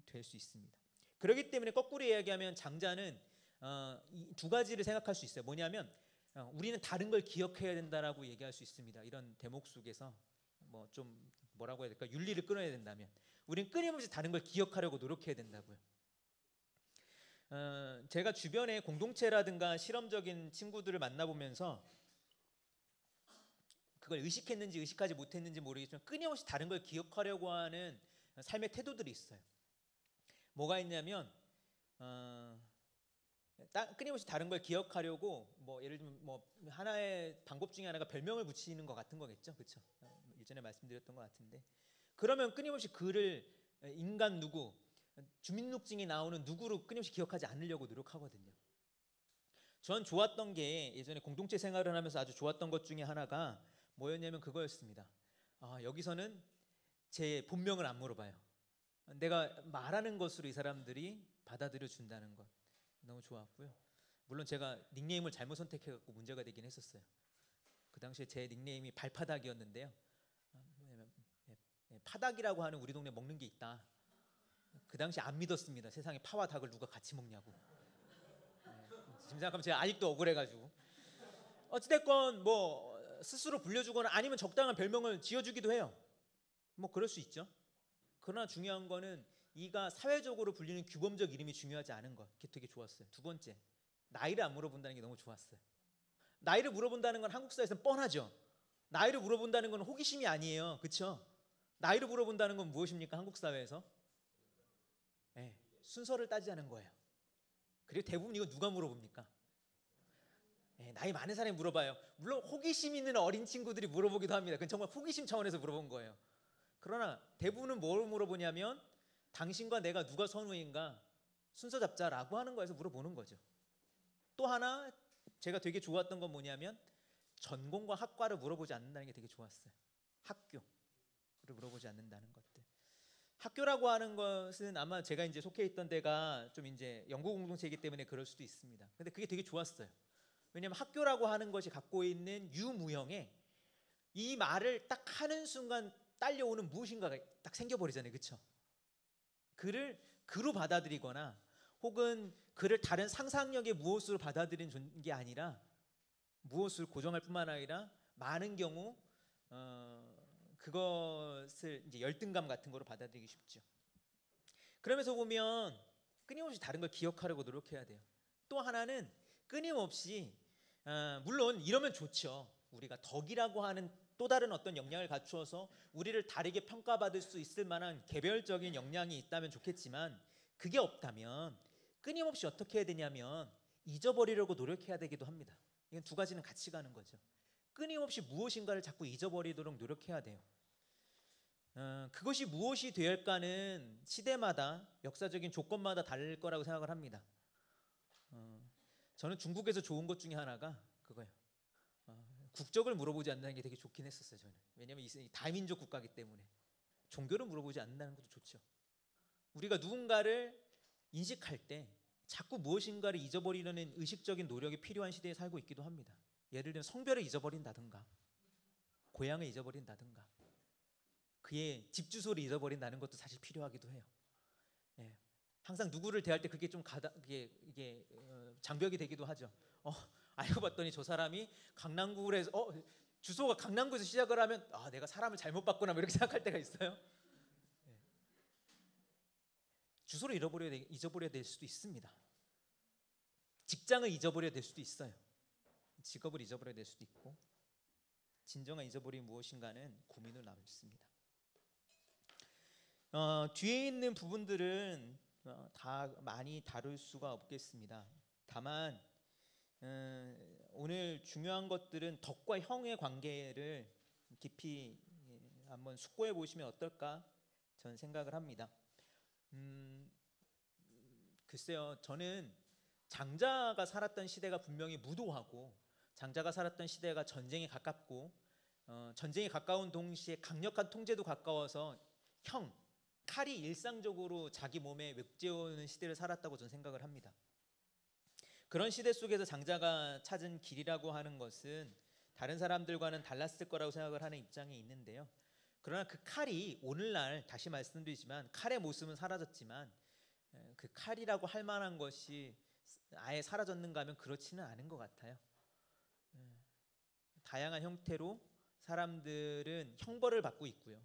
될 수 있습니다. 그렇기 때문에 거꾸로 이야기하면 장자는 이 두 가지를 생각할 수 있어요. 뭐냐면 우리는 다른 걸 기억해야 된다라고 얘기할 수 있습니다. 이런 대목 속에서 뭐 좀 뭐라고 해야 될까? 윤리를 끊어야 된다면 우리는 끊임없이 다른 걸 기억하려고 노력해야 된다고요. 제가 주변에 공동체라든가 실험적인 친구들을 만나보면서 그걸 의식했는지 의식하지 못했는지 모르겠지만 끊임없이 다른 걸 기억하려고 하는 삶의 태도들이 있어요. 뭐가 있냐면 끊임없이 다른 걸 기억하려고 뭐 예를 들면 뭐 하나의 방법 중에 하나가 별명을 붙이는 것 같은 거겠죠, 그렇죠? 예전에 말씀드렸던 것 같은데 그러면 끊임없이 그를 인간 누구, 주민등록증에 나오는 누구로 끊임없이 기억하지 않으려고 노력하거든요. 전 좋았던 게 예전에 공동체 생활을 하면서 아주 좋았던 것 중에 하나가 뭐였냐면 그거였습니다. 여기서는 제 본명을 안 물어봐요. 내가 말하는 것으로 이 사람들이 받아들여 준다는 것 너무 좋았고요. 물론 제가 닉네임을 잘못 선택해갖고 문제가 되긴 했었어요. 그 당시에 제 닉네임이 발파닥이었는데요. 파닥이라고 하는 우리 동네 먹는 게 있다. 그 당시 안 믿었습니다. 세상에 파와 닭을 누가 같이 먹냐고. 지금 생각하면 제가 아직도 억울해가지고. 어찌됐건 뭐 스스로 불려주거나 아니면 적당한 별명을 지어주기도 해요. 뭐 그럴 수 있죠. 그러나 중요한 거는 이가 사회적으로 불리는 규범적 이름이 중요하지 않은 것. 그게 되게 좋았어요. 두 번째, 나이를 안 물어본다는 게 너무 좋았어요. 나이를 물어본다는 건 한국 사회에서는 뻔하죠. 나이를 물어본다는 건 호기심이 아니에요. 그렇죠? 나이를 물어본다는 건 무엇입니까? 한국 사회에서 네, 순서를 따지자는 거예요. 그리고 대부분 이거 누가 물어봅니까? 네, 나이 많은 사람이 물어봐요. 물론 호기심 있는 어린 친구들이 물어보기도 합니다. 그건 정말 호기심 차원에서 물어본 거예요. 그러나 대부분은 뭘 물어보냐면 당신과 내가 누가 선우인가 순서 잡자라고 하는 거에서 물어보는 거죠. 또 하나 제가 되게 좋았던 건 뭐냐면 전공과 학과를 물어보지 않는다는 게 되게 좋았어요. 학교를 물어보지 않는다는 것들. 학교라고 하는 것은 아마 제가 이제 속해 있던 데가 좀 이제 연구 공동체이기 때문에 그럴 수도 있습니다. 근데 그게 되게 좋았어요. 왜냐하면 학교라고 하는 것이 갖고 있는 유무형에 이 말을 딱 하는 순간 딸려오는 무엇인가가 딱 생겨버리잖아요. 그렇죠? 그를 그로 받아들이거나 혹은 그를 다른 상상력의 무엇으로 받아들이는 게 아니라 무엇을 고정할 뿐만 아니라 많은 경우 그것을 이제 열등감 같은 거로 받아들이기 쉽죠. 그러면서 보면 끊임없이 다른 걸 기억하려고 노력해야 돼요. 또 하나는 끊임없이 물론 이러면 좋죠. 우리가 덕이라고 하는 또 다른 어떤 역량을 갖추어서 우리를 다르게 평가받을 수 있을 만한 개별적인 역량이 있다면 좋겠지만 그게 없다면 끊임없이 어떻게 해야 되냐면 잊어버리려고 노력해야 되기도 합니다. 이건 두 가지는 같이 가는 거죠. 끊임없이 무엇인가를 자꾸 잊어버리도록 노력해야 돼요. 그것이 무엇이 될까는 시대마다 역사적인 조건마다 다를 거라고 생각을 합니다. 저는 중국에서 좋은 것 중에 하나가 그거예요. 국적을 물어보지 않는다는 게 되게 좋긴 했었어요. 저는. 왜냐하면 이 다민족 국가이기 때문에. 종교를 물어보지 않는다는 것도 좋죠. 우리가 누군가를 인식할 때 자꾸 무엇인가를 잊어버리려는 의식적인 노력이 필요한 시대에 살고 있기도 합니다. 예를 들면 성별을 잊어버린다든가 고향을 잊어버린다든가 그의 집 주소를 잊어버린다는 것도 사실 필요하기도 해요. 예. 항상 누구를 대할 때 그게 좀 이게 장벽이 되기도 하죠. 알고 봤더니 저 사람이 강남구에서 주소가 강남구에서 시작을 하면 내가 사람을 잘못 봤구나 이렇게 생각할 때가 있어요. 예. 주소를 잊어버려야 될 수도 있습니다. 직장을 잊어버려야 될 수도 있어요. 직업을 잊어버려야 될 수도 있고 진정한 잊어버림이 무엇인가는 고민으로 남습니다. 뒤에 있는 부분들은 다 많이 다룰 수가 없겠습니다. 다만 오늘 중요한 것들은 덕과 형의 관계를 깊이 한번 숙고해 보시면 어떨까 저는 생각을 합니다. 글쎄요, 저는 장자가 살았던 시대가 분명히 무도하고 장자가 살았던 시대가 전쟁에 가깝고 전쟁에 가까운 동시에 강력한 통제도 가까워서 칼이 일상적으로 자기 몸에 맥제오는 시대를 살았다고 저는 생각을 합니다. 그런 시대 속에서 장자가 찾은 길이라고 하는 것은 다른 사람들과는 달랐을 거라고 생각을 하는 입장에 있는데요. 그러나 그 칼이 오늘날 다시 말씀드리지만 칼의 모습은 사라졌지만 그 칼이라고 할 만한 것이 아예 사라졌는가 하면 그렇지는 않은 것 같아요. 다양한 형태로 사람들은 형벌을 받고 있고요.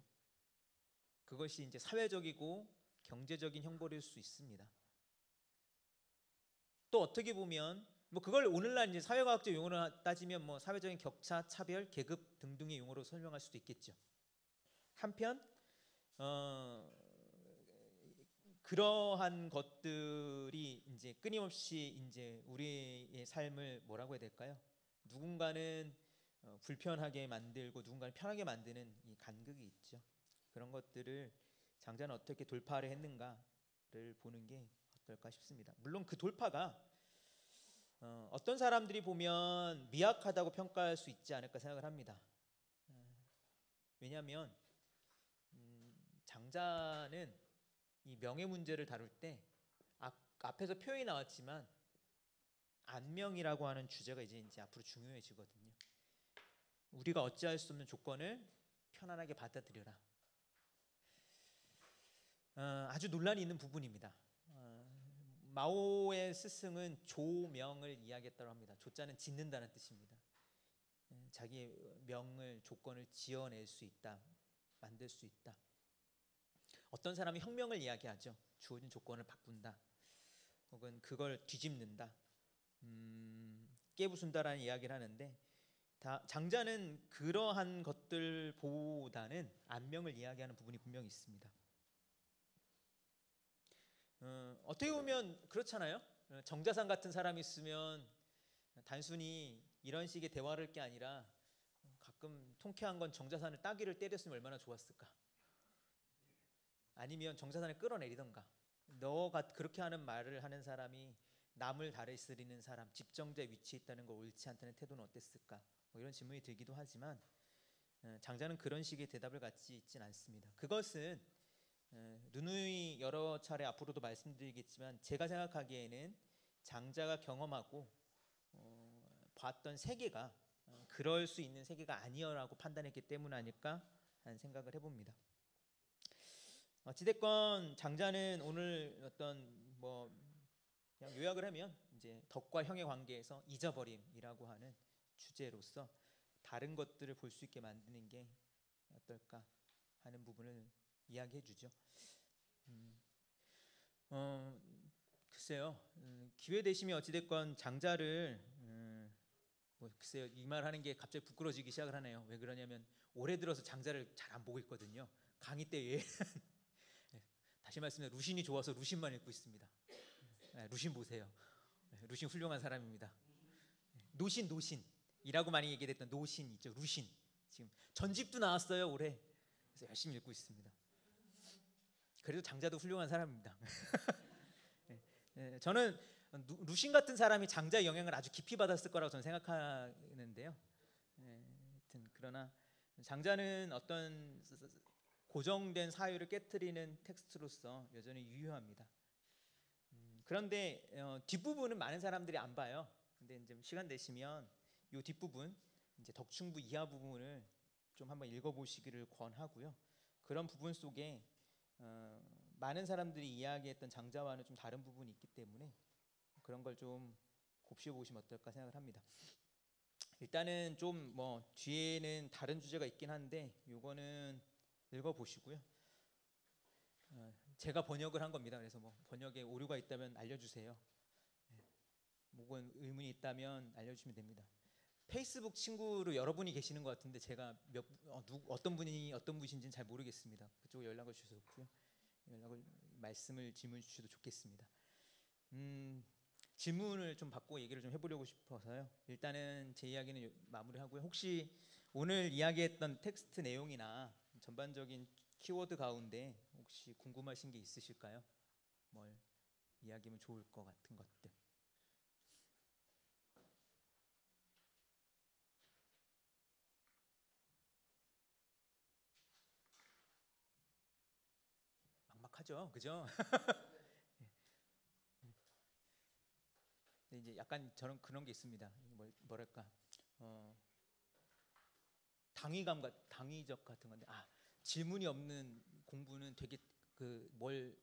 그것이 이제 사회적이고 경제적인 형벌일 수 있습니다. 또 어떻게 보면 뭐 그걸 오늘날 이제 사회과학적 용어로 따지면 뭐 사회적인 격차, 차별, 계급 등등의 용어로 설명할 수도 있겠죠. 한편 그러한 것들이 이제 끊임없이 이제 우리의 삶을 뭐라고 해야 될까요? 누군가는 불편하게 만들고 누군가는 편하게 만드는 이 간극이 있죠. 그런 것들을 장자는 어떻게 돌파를 했는가를 보는 게 어떨까 싶습니다. 물론 그 돌파가 어떤 사람들이 보면 미약하다고 평가할 수 있지 않을까 생각을 합니다. 왜냐하면 장자는 이 명예 문제를 다룰 때 앞에서 표현이 나왔지만 안명이라고 하는 주제가 이제 앞으로 중요해지거든요. 우리가 어찌할 수 없는 조건을 편안하게 받아들여라. 아주 논란이 있는 부분입니다. 마오의 스승은 조명을 이야기했다고 합니다. 조자는 짓는다는 뜻입니다. 자기의 명을 조건을 지어낼 수 있다, 만들 수 있다. 어떤 사람이 혁명을 이야기하죠. 주어진 조건을 바꾼다, 혹은 그걸 뒤집는다, 깨부순다라는 이야기를 하는데 장자는 그러한 것들보다는 안명을 이야기하는 부분이 분명히 있습니다. 어떻게 보면 그렇잖아요. 정자산 같은 사람이 있으면 단순히 이런 식의 대화를 할 게 아니라 가끔 통쾌한 건 정자산을 따귀를 때렸으면 얼마나 좋았을까. 아니면 정자산을 끌어내리던가. 너가 그렇게 하는 말을 하는 사람이 남을 다스리는 사람, 집정자의 위치에 있다는 걸 옳지 않다는 태도는 어땠을까. 뭐 이런 질문이 들기도 하지만 장자는 그런 식의 대답을 갖지 있진 않습니다. 그것은 누누이 여러 차례 앞으로도 말씀드리겠지만 제가 생각하기에는 장자가 경험하고 봤던 세계가 그럴 수 있는 세계가 아니라고 판단했기 때문 아닐까 하는 생각을 해봅니다. 어찌됐건 장자는 오늘 어떤 뭐 그냥 요약을 하면 이제 덕과 형의 관계에서 잊어버림이라고 하는 주제로서 다른 것들을 볼 수 있게 만드는 게 어떨까 하는 부분을 이야기해 주죠. 글쎄요, 기회 되시면 어찌됐건 장자를 뭐 글쎄요, 이 말 하는 게 갑자기 부끄러지기 시작을 하네요. 왜 그러냐면 올해 들어서 장자를 잘 안 보고 있거든요. 강의 때 외에 다시 말씀드려 루신이 좋아서 루신만 읽고 있습니다. 루신 보세요. 루신 훌륭한 사람입니다. 노신이라고 많이 얘기했던 노신 있죠. 루신 지금 전집도 나왔어요 올해. 그래서 열심히 읽고 있습니다. 그래도 장자도 훌륭한 사람입니다. 저는 루신 같은 사람이 장자의 영향을 아주 깊이 받았을 거라고 저는 생각하는데요. 하여튼 그러나 장자는 어떤 고정된 사유를 깨트리는 텍스트로서 여전히 유효합니다. 그런데 뒷부분은 많은 사람들이 안 봐요. 근데 이제 시간 되시면 이 뒷부분 이제 덕충부 이하 부분을 좀 한번 읽어보시기를 권하고요. 그런 부분 속에 많은 사람들이 이야기했던 장자와는 좀 다른 부분이 있기 때문에 그런 걸 좀 곱씹어 보시면 어떨까 생각을 합니다. 일단은 좀 뭐 뒤에는 다른 주제가 있긴 한데 요거는 읽어보시고요. 제가 번역을 한 겁니다. 그래서 뭐 번역에 오류가 있다면 알려주세요. 혹은 의문이 있다면 알려주시면 됩니다. 페이스북 친구로 여러분이 계시는 것 같은데 제가 어떤 분이신지는 잘 모르겠습니다. 그쪽으로 연락을 주셔서 좋고요. 말씀을 질문 주셔도 좋겠습니다. 질문을 좀 받고 얘기를 좀 해보려고 싶어서요. 일단은 제 이야기는 마무리하고요. 혹시 오늘 이야기했던 텍스트 내용이나 전반적인 키워드 가운데 혹시 궁금하신 게 있으실까요? 뭘 이야기하면 좋을 것 같은 것들. 막막하죠, 그죠? 근데 이제 약간 저는 그런 게 있습니다. 뭐랄까 당위적 같은 건데 질문이 없는 공부는 되게 그 뭘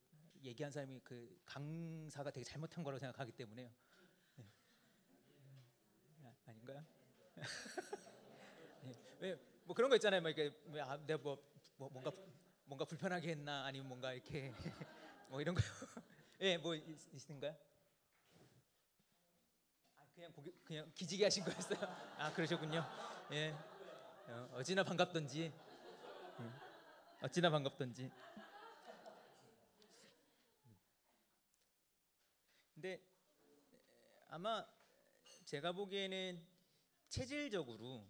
얘기한 사람이 그 강사가 되게 잘못한 거라고 생각하기 때문에요. 네. 아닌가요? 왜 뭐 그런 거 있잖아요. 뭐 이렇게 내가 뭔가 불편하게 했나 아니면 뭔가 이렇게 뭐 이런 거요. 예, 뭐 있으신가요? 그냥 기지개 하신 거였어요. 아, 그러셨군요. 예, 어찌나 반갑던지, 어찌나 반갑던지. 근데 아마 제가 보기에는 체질적으로,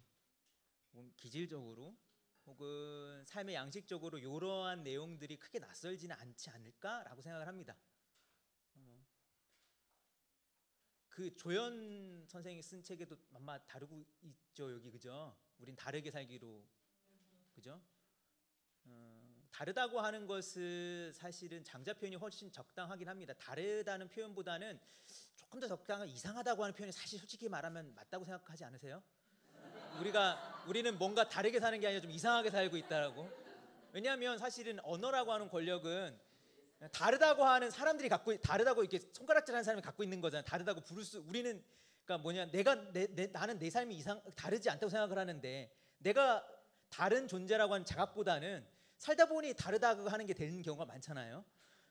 기질적으로, 혹은 삶의 양식적으로 이러한 내용들이 크게 낯설지는 않지 않을까라고 생각을 합니다. 그 조연 선생이 쓴 책에도 아마 다루고 있죠, 여기. 그죠? 우린 다르게 살기로. 그죠? 다르다고 하는 것은 사실은 장자 표현이 훨씬 적당하긴 합니다. 다르다는 표현보다는 조금 더 적당한 이상하다고 하는 표현이 사실 솔직히 말하면 맞다고 생각하지 않으세요? 우리는 뭔가 다르게 사는 게 아니라 좀 이상하게 살고 있다라고. 왜냐하면 사실은 언어라고 하는 권력은 다르다고 하는 사람들이 다르다고 이렇게 손가락질하는 사람이 갖고 있는 거잖아요. 다르다고 우리는 그러니까 뭐냐, 나는 내 삶이 다르지 않다고 생각을 하는데, 내가 다른 존재라고 하는 자각보다는 살다 보니 다르다고 하는 게 되는 경우가 많잖아요.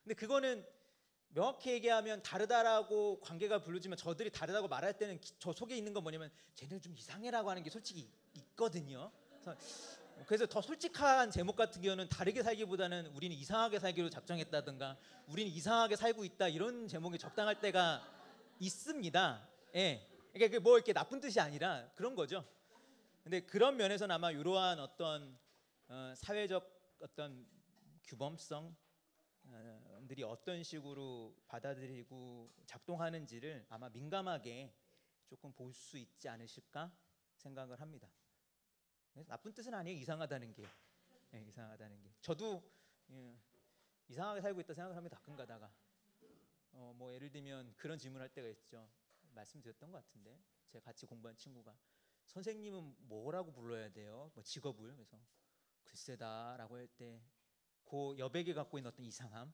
근데 그거는 명확히 얘기하면 다르다라고 관계가 부르지만 저들이 다르다고 말할 때는 저 속에 있는 건 뭐냐면 쟤는 좀 이상해라고 하는 게 솔직히 있거든요. 그래서 더 솔직한 제목 같은 경우는 다르게 살기보다는 우리는 이상하게 살기로 작정했다든가 우리는 이상하게 살고 있다, 이런 제목이 적당할 때가 있습니다. 예. 그러니까 뭐 이렇게 나쁜 뜻이 아니라 그런 거죠. 근데 그런 면에서는 아마 이러한 어떤 사회적 어떤 규범성들이 어떤 식으로 받아들이고 작동하는지를 아마 민감하게 조금 볼 수 있지 않으실까 생각을 합니다. 나쁜 뜻은 아니에요. 이상하다는 게. 예, 이상하다는 게. 저도 이상하게 살고 있다 생각을 합니다. 가끔 가다가. 뭐 예를 들면 그런 질문할 때가 있죠. 말씀드렸던 것 같은데, 제가 같이 공부한 친구가 선생님은 뭐라고 불러야 돼요? 뭐 직업을. 그래서 글쎄다라고 할 때 그 여백이 갖고 있는 어떤 이상함.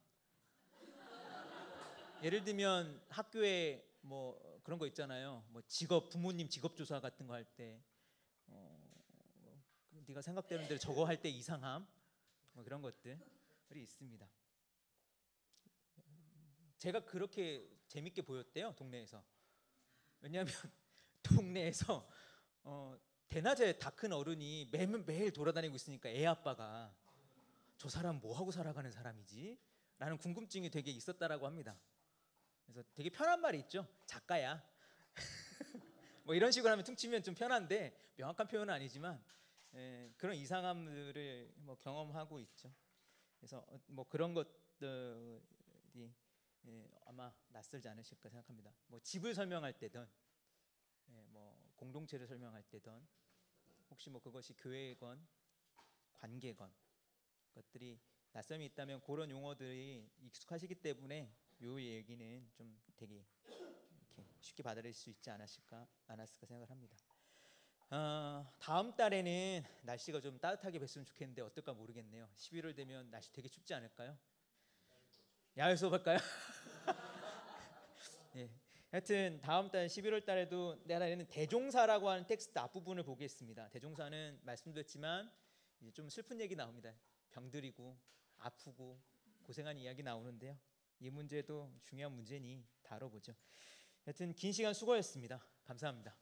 예를 들면 학교에 뭐 그런 거 있잖아요. 뭐 부모님 직업 조사 같은 거 할 때 네가 생각되는 대로 저거 할 때 이상함, 뭐 그런 것들이 있습니다. 제가 그렇게 재밌게 보였대요, 동네에서. 왜냐하면 동네에서 대낮에 다 큰 어른이 매일 돌아다니고 있으니까 애 아빠가 저 사람 뭐 하고 살아가는 사람이지? 라는 궁금증이 되게 있었다라고 합니다. 그래서 되게 편한 말이 있죠. 작가야. 뭐 이런 식으로 하면 퉁치면 좀 편한데, 명확한 표현은 아니지만 그런 이상함들을 뭐 경험하고 있죠. 그래서 뭐 그런 것들이 아마 낯설지 않으실까 생각합니다. 뭐 집을 설명할 때든 뭐 공동체를 설명할 때든, 혹시 뭐 그것이 교회건 관계건 것들이 낯섦이 있다면 그런 용어들이 익숙하시기 때문에 요 얘기는 좀 되게 이렇게 쉽게 받아들일 수 있지 않았을까 생각을 합니다. 다음 달에는 날씨가 좀 따뜻하게 됐으면 좋겠는데 어떨까 모르겠네요. 11월 되면 날씨 되게 춥지 않을까요? 야외 수업할까요? 예. 하여튼 다음 달 11월 달에도 내가 대종사라고 하는 텍스트 앞부분을 보겠습니다. 대종사는 말씀드렸지만 이제 좀 슬픈 얘기 나옵니다. 병들이고 아프고 고생한 이야기 나오는데요. 이 문제도 중요한 문제니 다뤄보죠. 하여튼 긴 시간 수고했습니다. 감사합니다.